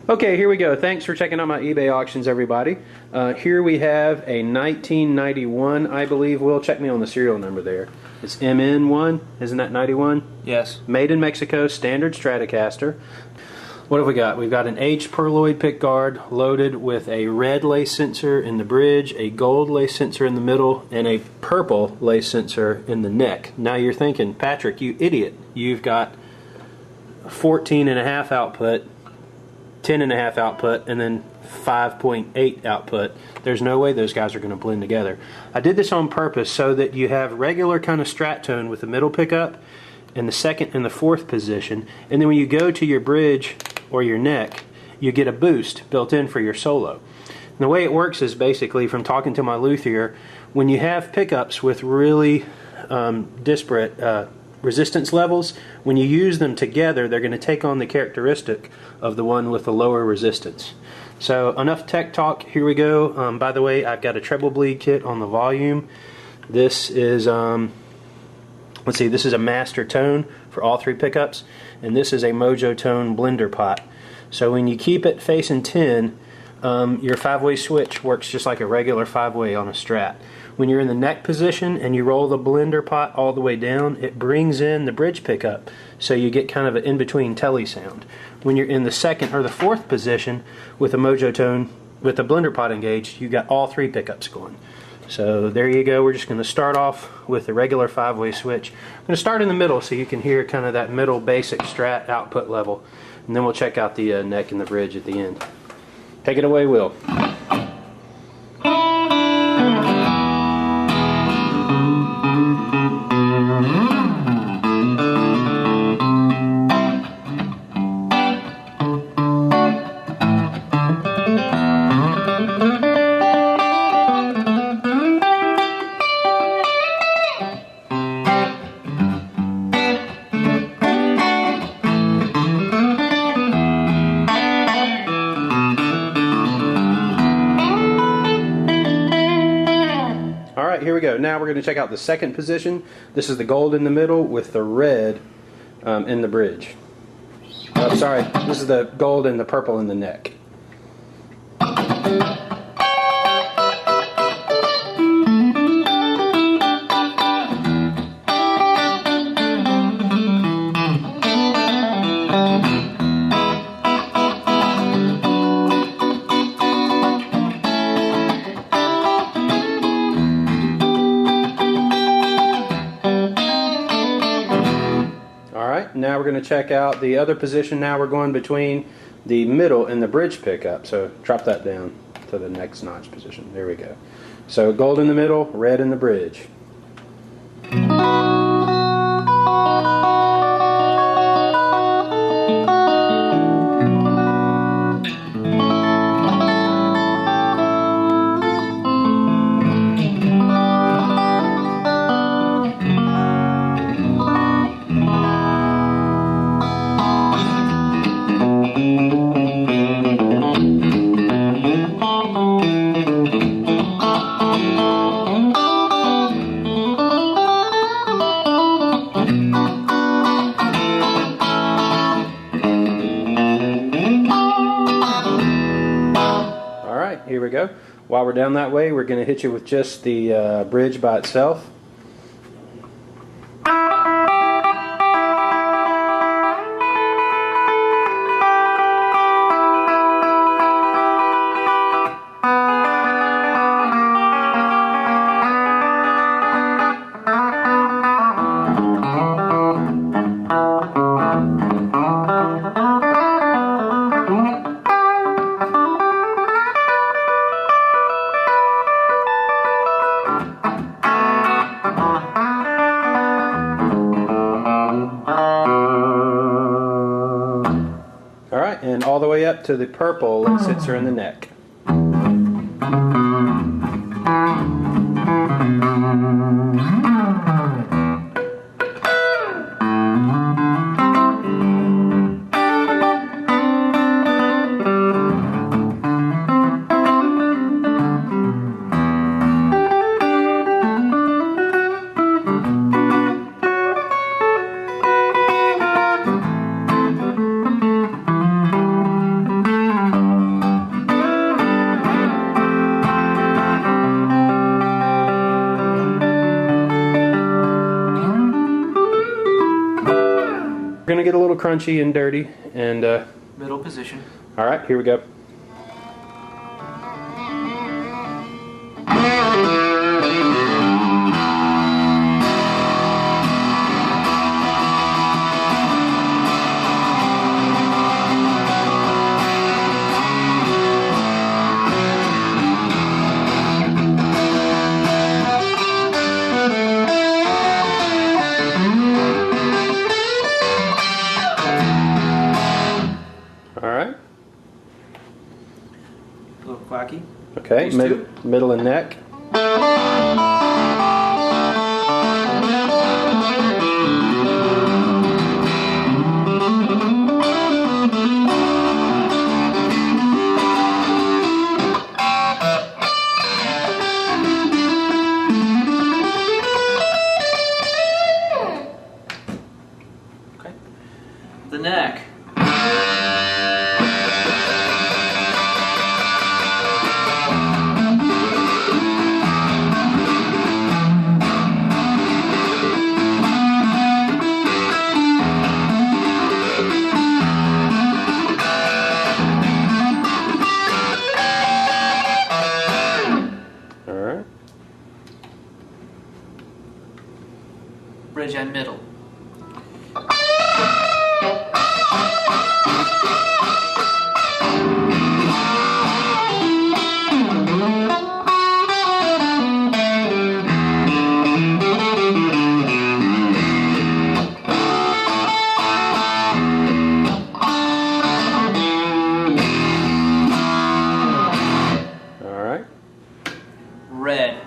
Okay, here we go. Thanks for checking out my eBay auctions, everybody. Here we have a 1991, I believe. Will, check me on the serial number there. It's MN1, isn't that 91? Yes. Made in Mexico, standard Stratocaster. What have we got? We've got an H perloid pickguard loaded with a red lace sensor in the bridge, a gold lace sensor in the middle, and a purple lace sensor in the neck. Now you're thinking, Patrick, you idiot. You've got 14.5 output, 10.5 output, and then 5.8 output. There's no way those guys are going to blend together. I did this on purpose so that you have regular kind of Strat tone with the middle pickup and the second and the fourth position, and then when you go to your bridge or your neck, you get a boost built in for your solo. And the way it works is basically, from talking to my luthier, when you have pickups with really disparate resistance levels, when you use them together, they're going to take on the characteristic of the one with the lower resistance. So enough tech talk, here we go. By the way, I've got a treble bleed kit on the volume. This is, let's see, this is a master tone for all three pickups, and this is a Mojotone blender pot. So when you keep it facing 10, your 5-way switch works just like a regular 5-way on a Strat. When you're in the neck position and you roll the blender pot all the way down, it brings in the bridge pickup, so you get kind of an in-between telly sound. When you're in the second or the fourth position with a Mojotone, with the blender pot engaged, you got all three pickups going. So there you go. We're just going to start off with the regular 5-way switch. I'm going to start in the middle so you can hear kind of that middle basic Strat output level, and then we'll check out the neck and the bridge at the end. Take it away, Will. Here we go. Now we're going to check out the second position. This is the gold in the middle with the red in the bridge. Sorry, this is the gold and the purple in the neck. Now we're going to check out the other position. Now we're going between the middle and the bridge pickup. So drop that down to the next notch position. There we go. So gold in the middle, red in the bridge. Here we go. While we're down that way, we're going to hit you with just the bridge by itself. Alright, and all the way up to the purple that sits her in the neck. get a little crunchy and dirty. And middle position. All right, here we go. Alright. A little quacky. Okay, middle and neck. Okay. The neck. Bridge and middle. All right. Red.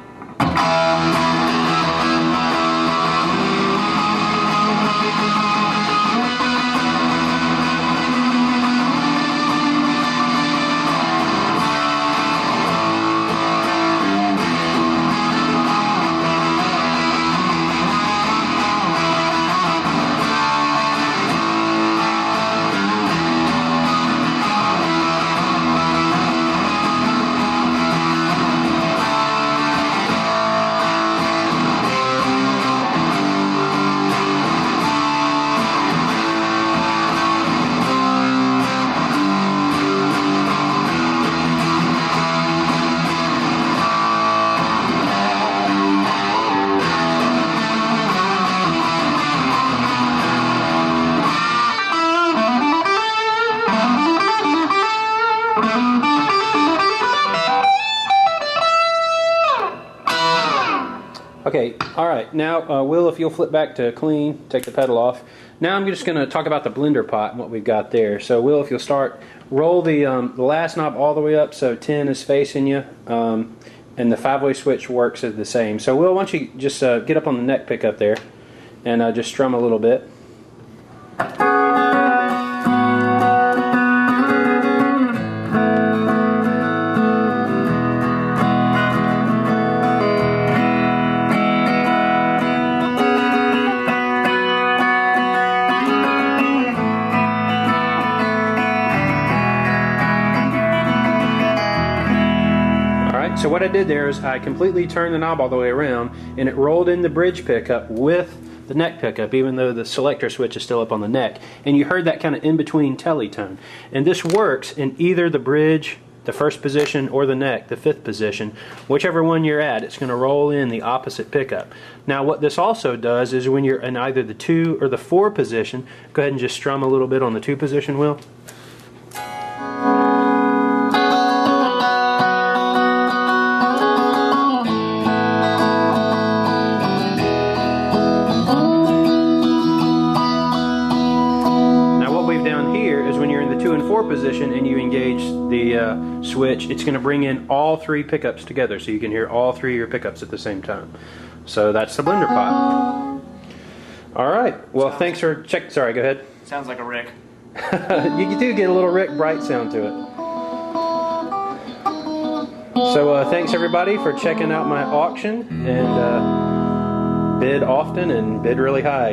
Okay, alright, now Will, if you'll flip back to clean, take the pedal off. Now I'm just going to talk about the blender pot and what we've got there. So Will, if you'll start, roll the last knob all the way up so 10 is facing you, and the 5-way switch works as the same. So Will, why don't you just get up on the neck pickup there and just strum a little bit. So what I did there is I completely turned the knob all the way around and it rolled in the bridge pickup with the neck pickup, even though the selector switch is still up on the neck. And you heard that kind of in-between telly tone. And this works in either the bridge, the first position, or the neck, the 5th position. Whichever one you're at, it's going to roll in the opposite pickup. Now what this also does is when you're in either the 2 or the 4 position, go ahead and just strum a little bit on the 2 position, Will. Position and you engage the switch, it's going to bring in all 3 pickups together so you can hear all 3 of your pickups at the same time. So that's the blender pot. Alright, well thanks for sorry, go ahead. Sounds like a Rick. You do get a little Rick Bright sound to it. So thanks everybody for checking out my auction, and bid often and bid really high.